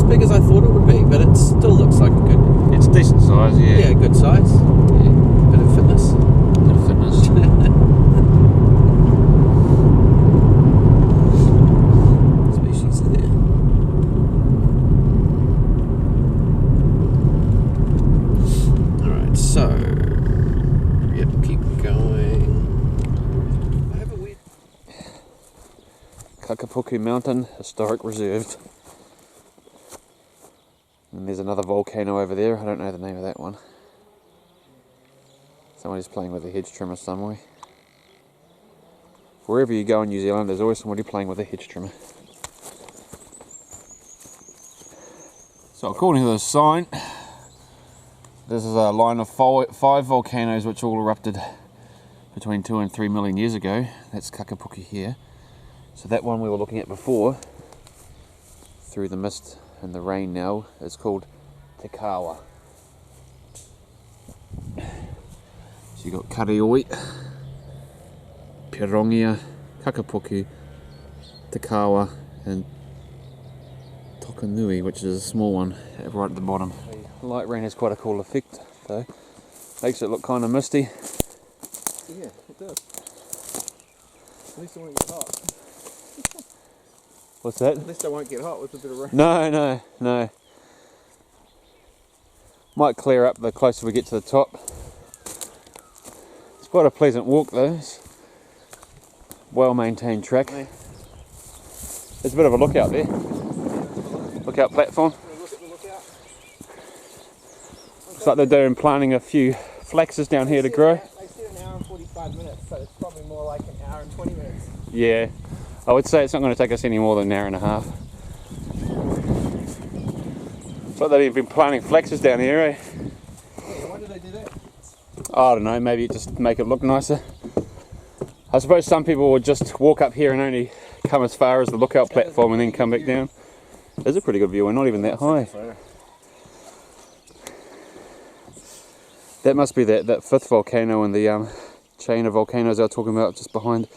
big as I thought it would be, but it still looks like a good... It's decent size, yeah. Yeah, good size. Yeah. Bit of fitness. Bit of fitness. Species there. Alright, so... Yep, keep going. I have a weird... Kakepuku Mountain Historic Reserve. And there's another volcano over there. I don't know the name of that one. Somebody's playing with a hedge trimmer somewhere. Wherever you go in New Zealand, there's always somebody playing with a hedge trimmer. So according to the sign, this is a line of five volcanoes which all erupted between 2 and 3 million years ago. That's Kakepuku here. So that one we were looking at before, through the mist and the rain now, is called Te Kawa. So you got Karioi, Pirongia, Kakepuku, Te Kawa, and Tokanui, which is a small one right at the bottom. Light rain has quite a cool effect though. Makes it look kind of misty. Yeah, it does. At least it won't get hot. What's that? At least it won't get hot with a bit of rain. No. Might clear up the closer we get to the top. It's quite a pleasant walk though. It's well maintained track. Hey. There's a bit of a lookout there. Lookout platform. Look at the lookout. Looks like they're planting a few flaxes down here to grow. They said an hour and 45 minutes, so it's probably more like an hour and 20 minutes. Yeah, I would say it's not going to take us any more than an hour and a half. But they've been planting flaxes down here, eh? Yeah, why did they do that? I don't know, maybe just make it look nicer. I suppose some people would just walk up here and only come as far as the lookout platform and then come back down. There's a pretty good view, we're not even that high. That must be that fifth volcano in the chain of volcanoes I was talking about just behind.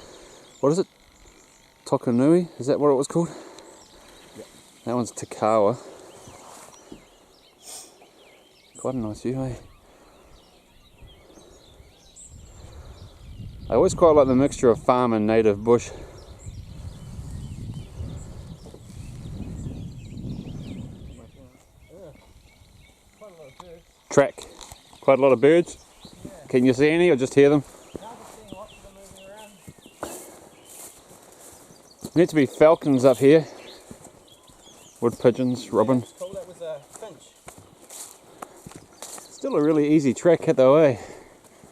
What is it? Tokanui? Is that what it was called? Yep. That one's Te Kawa. Quite a nice view, eh? I always quite like the mixture of farm and native bush. Track. Quite a lot of birds. Yeah. Can you see any or just hear them? Now I'm just seeing lots of them moving around. Need to be falcons up here. Wood pigeons, robin. Yeah, it's cool, that was a finch. Still a really easy trek though, eh?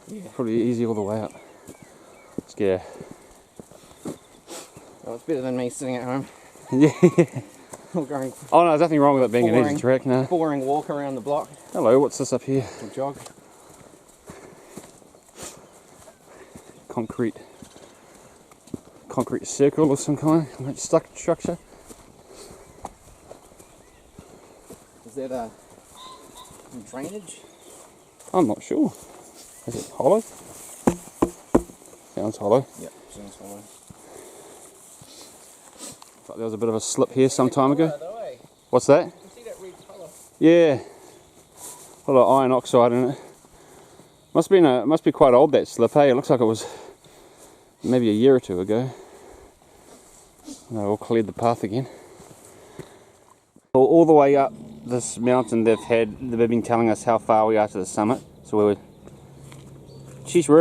Yeah. Pretty easy all the way up. Yeah. Oh, it's better than me sitting at home. Yeah. Or going Oh no, there's nothing wrong with it being an easy trek, no. boring walk around the block. Hello, what's this up here? Or jog. Concrete circle of some kind, like structure. Is that drainage? I'm not sure. Is it hollow? Sounds hollow. Yep, sounds hollow. Looks like there was a bit of a slip here some time ago. Though, eh? What's that? You can see that red colour. Yeah. A lot of iron oxide in it. Must be quite old, that slip, hey? It looks like it was maybe a year or two ago. They all cleared the path again. All the way up this mountain they've been telling us how far we are to the summit. So we're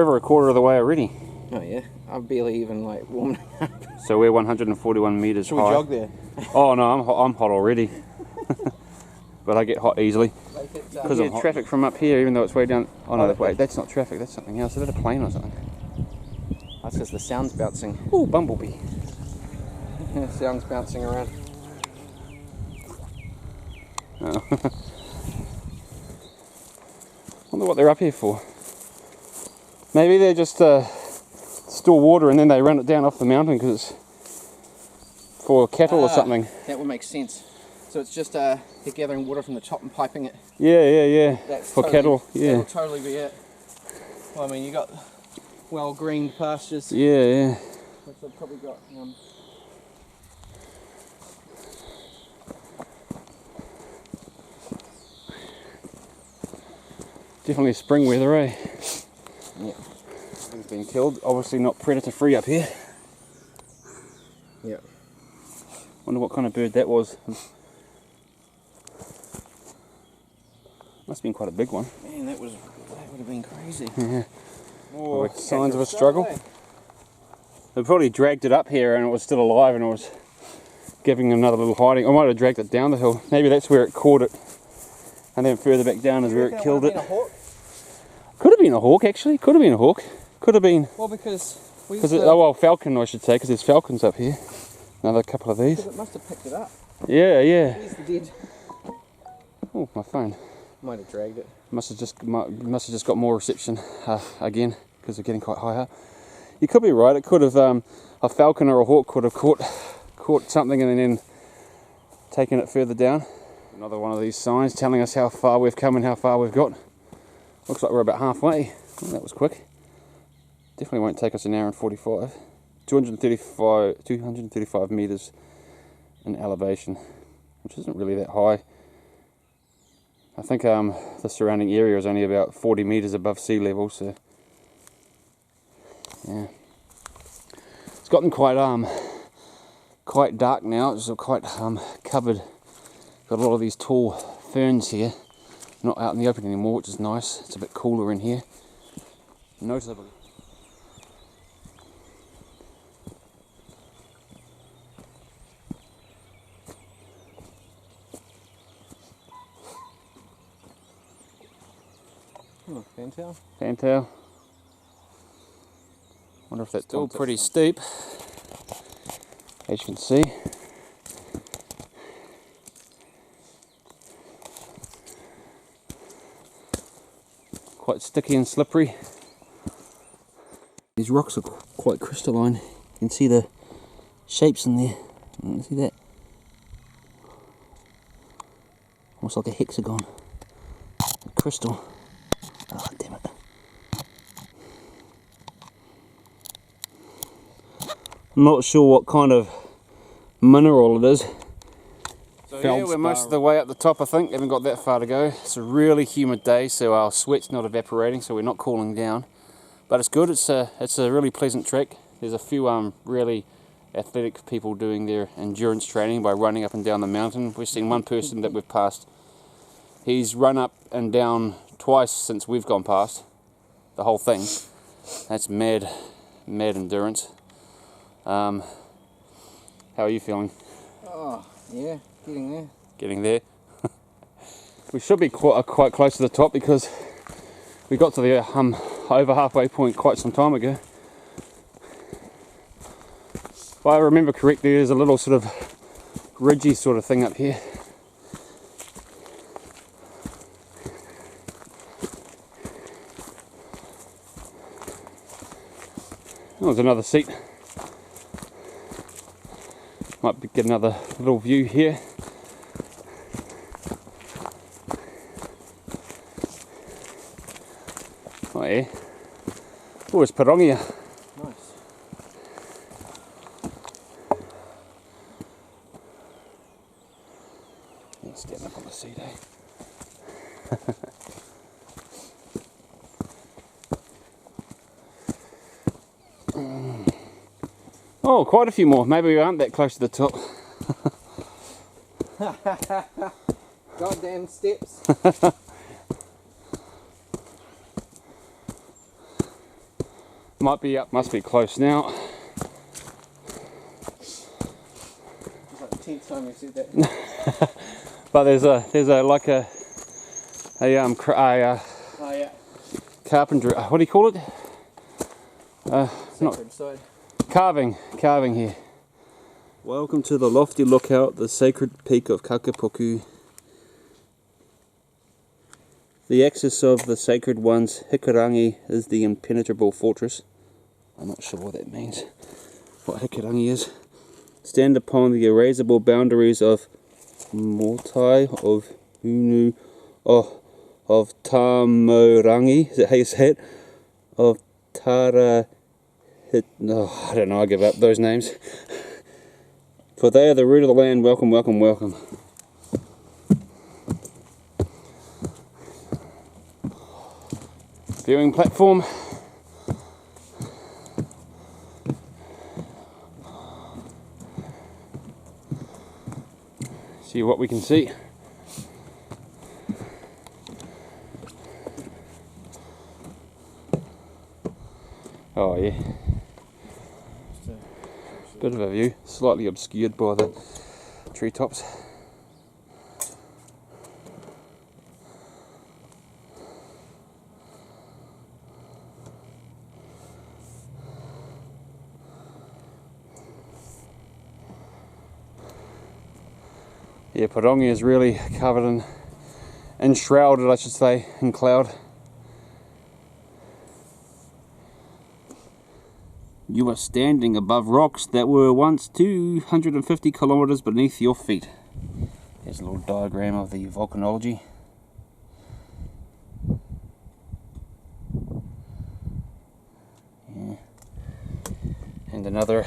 over a quarter of the way already. Oh yeah, I'm barely even like warming up. So we're 141 meters high. Should we jog there? Oh no, I'm hot already. But I get hot easily. Because of traffic from up here, even though it's way down. Oh no, wait, that's not traffic, that's something else. Is that a plane or something? That's because the sound's bouncing. Oh, bumblebee. Yeah, sound's bouncing around. Oh. Wonder what they're up here for. Maybe they're just store water and then they run it down off the mountain because it's for cattle or something. That would make sense. So it's just they're gathering water from the top and piping it. Yeah. That's for cattle, yeah. That'll totally be it. Well, I mean, you got well-greened pastures. Yeah. Which they've probably got. Definitely spring weather, eh? Yeah. Things been killed. Obviously not predator free up here. Yeah. Wonder what kind of bird that was. Must have been quite a big one. Man, that would have been crazy. Yeah. Oh, Signs of a struggle. They probably dragged it up here and it was still alive and it was giving another little hiding. I might have dragged it down the hill. Maybe that's where it caught it. And then further back down is where it killed it. Could have been a hawk actually. Could have been a hawk. Could have been. Well, because falcon I should say, because there's falcons up here. Another couple of these. It must have picked it up. Yeah, yeah. Where's the dead? Oh, my phone. Might have dragged it. Must have just got more reception again because they're getting quite high up. You could be right. It could have a falcon or a hawk could have caught something and then taken it further down. Another one of these signs telling us how far we've come and how far we've got. Looks like we're about halfway. Oh, that was quick. Definitely won't take us an hour and 45. 235 meters in elevation, which isn't really that high. I think the surrounding area is only about 40 meters above sea level, so yeah. It's gotten quite dark now. It's quite covered. Got a lot of these tall ferns here. Not out in the open anymore, which is nice. It's a bit cooler in here. Noticeably. Fantail? Fantail. Wonder if that's still pretty steep, as you can see. Quite sticky and slippery. These rocks are quite crystalline. You can see the shapes in there. You can see that? Almost like a hexagon. Crystal. Oh, damn it. I'm not sure what kind of mineral it is. So yeah, we're most of the way up the top, I think. Haven't got that far to go. It's a really humid day, so our sweat's not evaporating, so we're not cooling down. But it's good. It's a really pleasant trek. There's a few really athletic people doing their endurance training by running up and down the mountain. We've seen one person that we've passed. He's run up and down twice since we've gone past the whole thing. That's mad endurance. How are you feeling? Oh, yeah, getting there. Getting there. We should be quite close to the top because we got to the over halfway point quite some time ago. If I remember correctly, there's a little sort of ridgy sort of thing up here. Oh, there's another seat. Might get another little view here. Oh yeah. Oh, it's Pirongia. Nice. Let's get up on the seat, eh? Oh, quite a few more. Maybe we aren't that close to the top. Goddamn steps. Might be up, must be close now. It's like the 10th time you've said that. But there's like a Oh yeah. carpentry. What do you call it? Sacred side. Carving here. Welcome to the lofty lookout, the sacred peak of Kakepuku. The axis of the sacred one's Hikurangi is the impenetrable fortress. I'm not sure what that means. What Hikurangi is. Stand upon the erasable boundaries of Motai, of Unu, of Tamorangi, is that how you say it? Of Tara... No, I don't know, I give up those names. For they are the root of the land. Welcome, welcome, welcome. viewing platform. See what we can see. Oh yeah, bit of a view, slightly obscured by the treetops. Yeah, Pirongia is really covered in, enshrouded, I should say, in cloud. You are standing above rocks that were once 250 kilometers beneath your feet. Here's a little diagram of the volcanology. Yeah. And another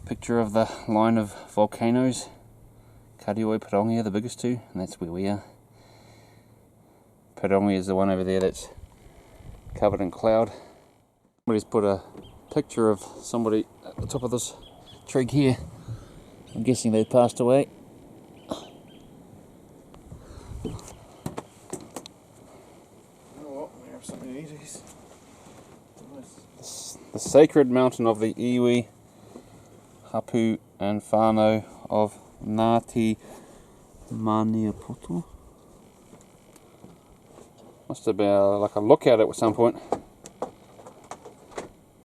picture of the line of volcanoes. Karioi, Pirongia, the biggest two, and that's where we are. Pirongia is the one over there that's covered in cloud. Somebody's put a picture of somebody at the top of this trig here. I'm guessing they passed away. You know what? We have some eaties. The sacred mountain of the iwi, hapu and whānau of Ngāti Maniapoto. Must have been like a lookout at some point.